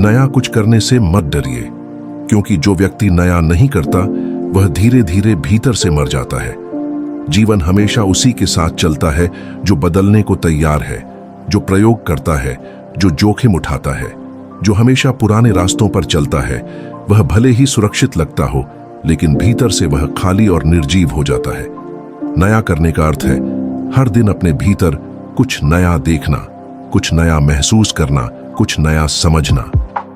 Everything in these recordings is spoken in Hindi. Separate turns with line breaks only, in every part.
नया कुछ करने से मत डरिए, क्योंकि जो व्यक्ति नया नहीं करता वह धीरे धीरे भीतर से मर जाता है। जीवन हमेशा उसी के साथ चलता है जो बदलने को तैयार है, जो प्रयोग करता है, जो जोखिम उठाता है। जो हमेशा पुराने रास्तों पर चलता है वह भले ही सुरक्षित लगता हो, लेकिन भीतर से वह खाली और निर्जीव हो जाता है। नया करने का अर्थ है हर दिन अपने भीतर कुछ नया देखना, कुछ नया महसूस करना, कुछ नया समझना।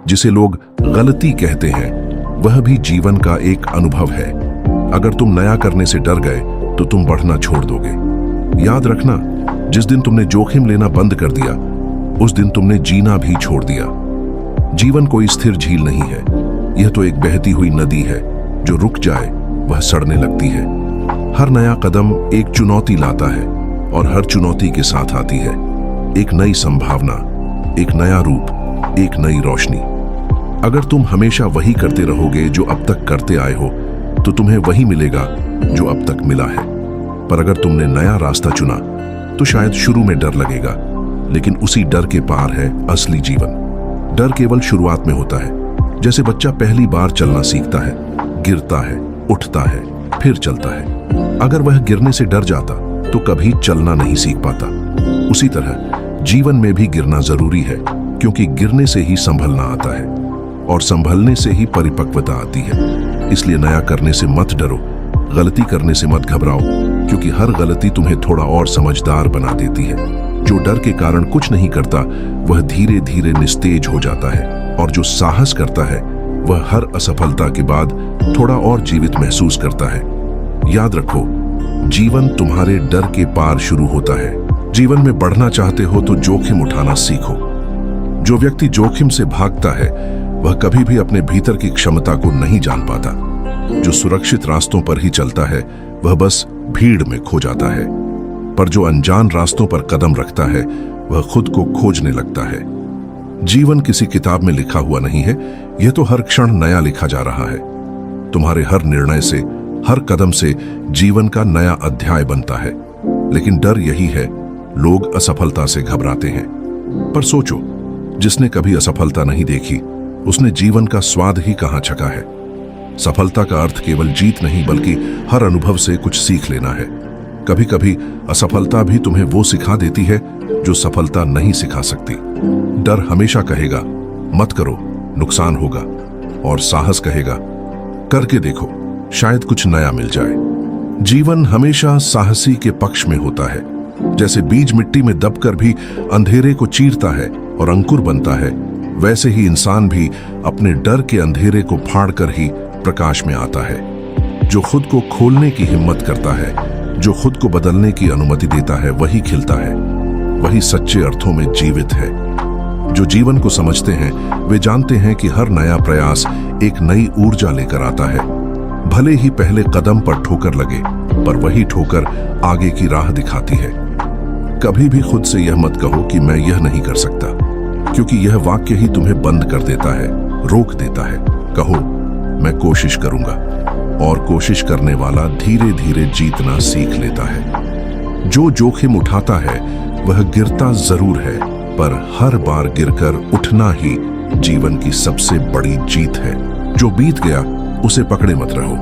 जिसे लोग गलती कहते हैं वह भी जीवन का एक अनुभव है। अगर तुम नया करने से डर गए तो तुम बढ़ना छोड़ दोगे। याद रखना, जिस दिन तुमने जोखिम लेना बंद कर दिया उस दिन तुमने जीना भी छोड़ दिया। जीवन कोई स्थिर झील नहीं है, यह तो एक बहती हुई नदी है। जो रुक जाए वह सड़ने लगती है। हर नया कदम एक चुनौती लाता है और हर चुनौती के साथ आती है एक नई संभावना, एक नया रूप, एक नई रोशनी। अगर तुम हमेशा वही करते रहोगे जो अब तक करते आए हो तो तुम्हें वही मिलेगा जो अब तक मिला है। पर अगर तुमने नया रास्ता चुना तो शायद शुरू में डर लगेगा, लेकिन उसी डर के पार है असली जीवन। डर केवल शुरुआत में होता है। जैसे बच्चा पहली बार चलना सीखता है, गिरता है, उठता है, फिर चलता है। अगर वह गिरने से डर जाता तो कभी चलना नहीं सीख पाता। उसी तरह जीवन में भी गिरना जरूरी है, क्योंकि गिरने से ही संभलना आता है और संभलने से ही परिपक्वता आती है। इसलिए नया करने से मत डरो, गलती करने से मत घबराओ, क्योंकि हर गलती तुम्हें थोड़ा और समझदार बना देती है। जो डर के कारण कुछ नहीं करता वह धीरे धीरे निस्तेज हो जाता है, और जो साहस करता है वह हर असफलता के बाद थोड़ा और जीवित महसूस करता है। याद रखो, जीवन तुम्हारे डर के पार शुरू होता है। जीवन में बढ़ना चाहते हो तो जोखिम उठाना सीखो। जो व्यक्ति जोखिम से भागता है वह कभी भी अपने भीतर की क्षमता को नहीं जान पाता। जो सुरक्षित रास्तों पर ही चलता है वह बस भीड़ में खो जाता है, पर जो अनजान रास्तों पर कदम रखता है वह खुद को खोजने लगता है। जीवन किसी किताब में लिखा हुआ नहीं है, यह तो हर क्षण नया लिखा जा रहा है। तुम्हारे हर निर्णय से, हर कदम से जीवन का नया अध्याय बनता है। लेकिन डर यही है, लोग असफलता से घबराते हैं। पर सोचो, जिसने कभी असफलता नहीं देखी उसने जीवन का स्वाद ही कहां चखा है। सफलता का अर्थ केवल जीत नहीं, बल्कि हर अनुभव से कुछ सीख लेना है। कभी कभी असफलता भी तुम्हें वो सिखा देती है जो सफलता नहीं सिखा सकती। डर हमेशा कहेगा मत करो, नुकसान होगा, और साहस कहेगा करके देखो, शायद कुछ नया मिल जाए। जीवन हमेशा साहसी के पक्ष में होता है। जैसे बीज मिट्टी में दबकर भी अंधेरे को चीरता है और अंकुर बनता है, वैसे ही इंसान भी अपने डर के अंधेरे को फाड़कर ही प्रकाश में आता है। जो खुद को खोलने की हिम्मत करता है, जो खुद को बदलने की अनुमति देता है, वही खिलता है, वही सच्चे अर्थों में जीवित है। जो जीवन को समझते हैं वे जानते हैं कि हर नया प्रयास एक नई ऊर्जा लेकर आता है। भले ही पहले कदम पर ठोकर लगे, पर वही ठोकर आगे की राह दिखाती है। कभी भी खुद से यह मत कहो कि मैं यह नहीं कर सकता, क्योंकि यह वाक्य ही तुम्हें बंद कर देता है, रोक देता है। कहो मैं कोशिश करूंगा, और कोशिश करने वाला धीरे धीरे जीतना सीख लेता है। जो जोखिम उठाता है वह गिरता जरूर है, पर हर बार गिरकर उठना ही जीवन की सबसे बड़ी जीत है। जो बीत गया उसे पकड़े मत रहो।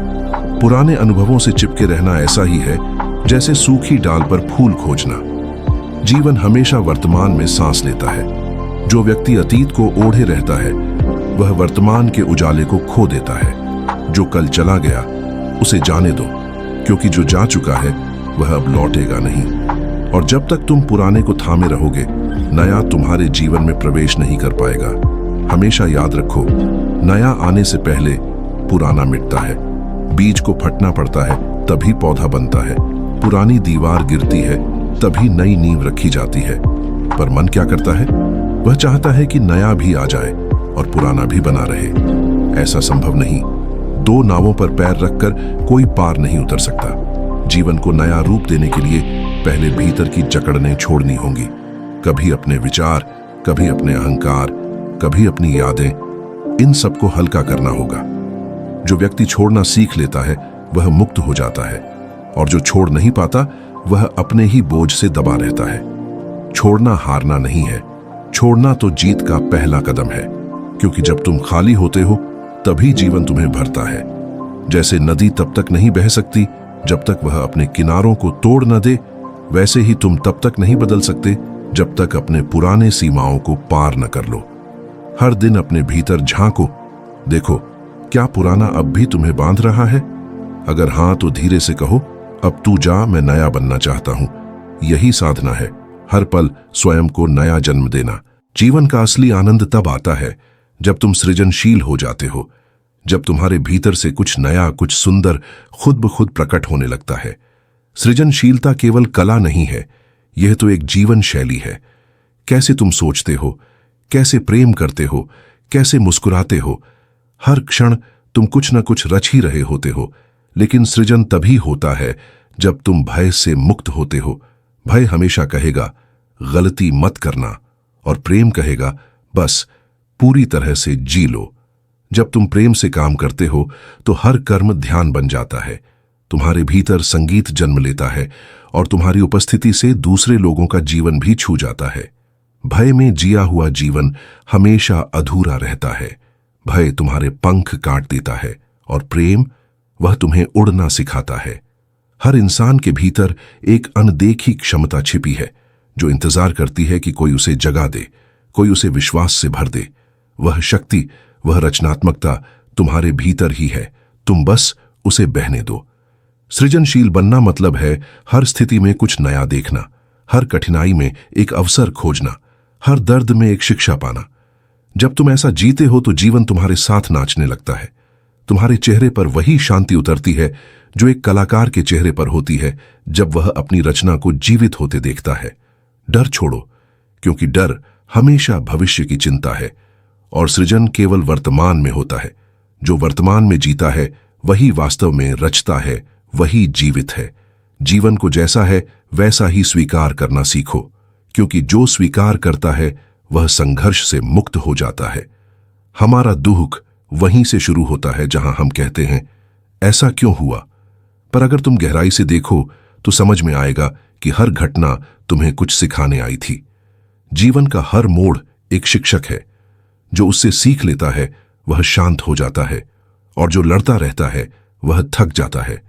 पुराने अनुभवों से चिपके रहना ऐसा ही है जैसे सूखी डाल पर फूल खोजना। जीवन हमेशा वर्तमान में सांस लेता है। जो व्यक्ति अतीत को ओढ़े रहता है वह वर्तमान के उजाले को खो देता है। जो कल चला गया उसे जाने दो, क्योंकि जो जा चुका है वह अब लौटेगा नहीं। और जब तक तुम पुराने को थामे रहोगे, नया तुम्हारे जीवन में प्रवेश नहीं कर पाएगा। हमेशा याद रखो, नया आने से पहले पुराना मिटता है। बीज को फटना पड़ता है तभी पौधा बनता है। पुरानी दीवार गिरती है तभी नई नींव रखी जाती है। पर मन क्या करता है? वह चाहता है कि नया भी आ जाए और पुराना भी बना रहे। ऐसा संभव नहीं। दो नावों पर पैर रखकर कोई पार नहीं उतर सकता। जीवन को नया रूप देने के लिए पहले भीतर की जकड़नें छोड़नी होंगी। कभी अपने विचार, कभी अपने अहंकार, कभी अपनी यादें, इन सबको हल्का करना होगा। जो व्यक्ति छोड़ना सीख लेता है वह मुक्त हो जाता है, और जो छोड़ नहीं पाता वह अपने ही बोझ से दबा रहता है। छोड़ना हारना नहीं है, छोड़ना तो जीत का पहला कदम है, क्योंकि जब तुम खाली होते हो तभी जीवन तुम्हें भरता है। जैसे नदी तब तक नहीं बह सकती जब तक वह अपने किनारों को तोड़ न दे, वैसे ही तुम तब तक नहीं बदल सकते जब तक अपने पुराने सीमाओं को पार न कर लो। हर दिन अपने भीतर झांको, देखो क्या पुराना अब भी तुम्हें बांध रहा है। अगर हां तो धीरे से कहो, अब तू जा, मैं नया बनना चाहता हूं। यही साधना है, हर पल स्वयं को नया जन्म देना। जीवन का असली आनंद तब आता है जब तुम सृजनशील हो जाते हो, जब तुम्हारे भीतर से कुछ नया, कुछ सुंदर खुद ब खुद प्रकट होने लगता है। सृजनशीलता केवल कला नहीं है, यह तो एक जीवन शैली है। कैसे तुम सोचते हो, कैसे प्रेम करते हो, कैसे मुस्कुराते हो, हर क्षण तुम कुछ न कुछ रच ही रहे होते हो। लेकिन सृजन तभी होता है जब तुम भय से मुक्त होते हो। भय हमेशा कहेगा गलती मत करना, और प्रेम कहेगा बस पूरी तरह से जी लो। जब तुम प्रेम से काम करते हो तो हर कर्म ध्यान बन जाता है, तुम्हारे भीतर संगीत जन्म लेता है और तुम्हारी उपस्थिति से दूसरे लोगों का जीवन भी छू जाता है। भय में जिया हुआ जीवन हमेशा अधूरा रहता है। भय तुम्हारे पंख काट देता है और प्रेम, वह तुम्हें उड़ना सिखाता है। हर इंसान के भीतर एक अनदेखी क्षमता छिपी है जो इंतजार करती है कि कोई उसे जगा दे, कोई उसे विश्वास से भर दे। वह शक्ति, वह रचनात्मकता तुम्हारे भीतर ही है, तुम बस उसे बहने दो। सृजनशील बनना मतलब है हर स्थिति में कुछ नया देखना, हर कठिनाई में एक अवसर खोजना, हर दर्द में एक शिक्षा पाना। जब तुम ऐसा जीते हो तो जीवन तुम्हारे साथ नाचने लगता है। तुम्हारे चेहरे पर वही शांति उतरती है जो एक कलाकार के चेहरे पर होती है जब वह अपनी रचना को जीवित होते देखता है। डर छोड़ो, क्योंकि डर हमेशा भविष्य की चिंता है, और सृजन केवल वर्तमान में होता है। जो वर्तमान में जीता है वही वास्तव में रचता है, वही जीवित है। जीवन को जैसा है वैसा ही स्वीकार करना सीखो, क्योंकि जो स्वीकार करता है वह संघर्ष से मुक्त हो जाता है। हमारा दुख वहीं से शुरू होता है जहां हम कहते हैं ऐसा क्यों हुआ। पर अगर तुम गहराई से देखो तो समझ में आएगा कि हर घटना तुम्हें कुछ सिखाने आई थी। जीवन का हर मोड़ एक शिक्षक है। जो उससे सीख लेता है वह शांत हो जाता है, और जो लड़ता रहता है वह थक जाता है।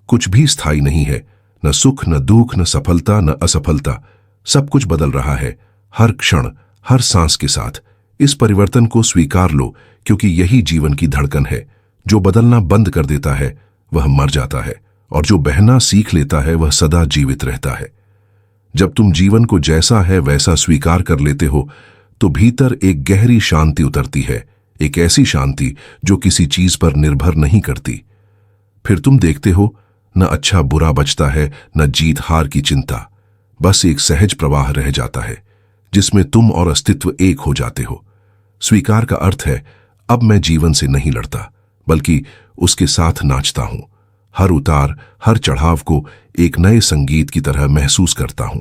कुछ भी स्थायी नहीं है, न सुख, न दुख, न सफलता, न असफलता। सब कुछ बदल रहा है, हर क्षण, हर सांस के साथ। इस परिवर्तन को स्वीकार लो, क्योंकि यही जीवन की धड़कन है। जो बदलना बंद कर देता है वह मर जाता है, और जो बहना सीख लेता है वह सदा जीवित रहता है। जब तुम जीवन को जैसा है वैसा स्वीकार कर लेते हो तो भीतर एक गहरी शांति उतरती है, एक ऐसी शांति जो किसी चीज पर निर्भर नहीं करती। फिर तुम देखते हो न अच्छा बुरा बचता है, न जीत हार की चिंता। बस एक सहज प्रवाह रह जाता है जिसमें तुम और अस्तित्व एक हो जाते हो। स्वीकार का अर्थ है अब मैं जीवन से नहीं लड़ता, बल्कि उसके साथ नाचता हूं। हर उतार, हर चढ़ाव को एक नए संगीत की तरह महसूस करता हूं।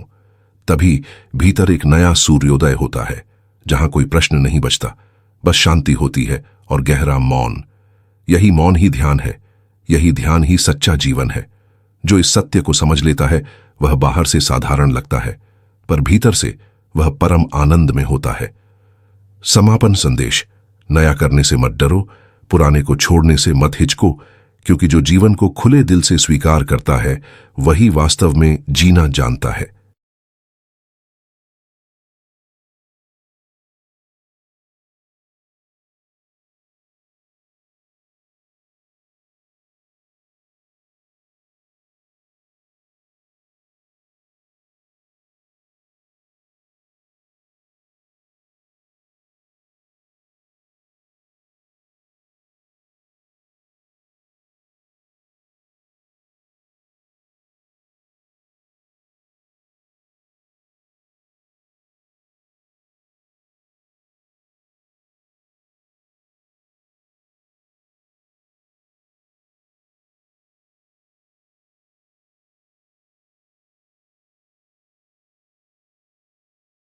तभी भीतर एक नया सूर्योदय होता है, जहां कोई प्रश्न नहीं बचता, बस शांति होती है और गहरा मौन। यही मौन ही ध्यान है, यही ध्यान ही सच्चा जीवन है। जो इस सत्य को समझ लेता है वह बाहर से साधारण लगता है, पर भीतर से वह परम आनंद में होता है। समापन संदेश: नया करने से मत डरो, पुराने को छोड़ने से मत हिचको, क्योंकि जो जीवन को खुले दिल से स्वीकार करता है वही वास्तव में जीना जानता है।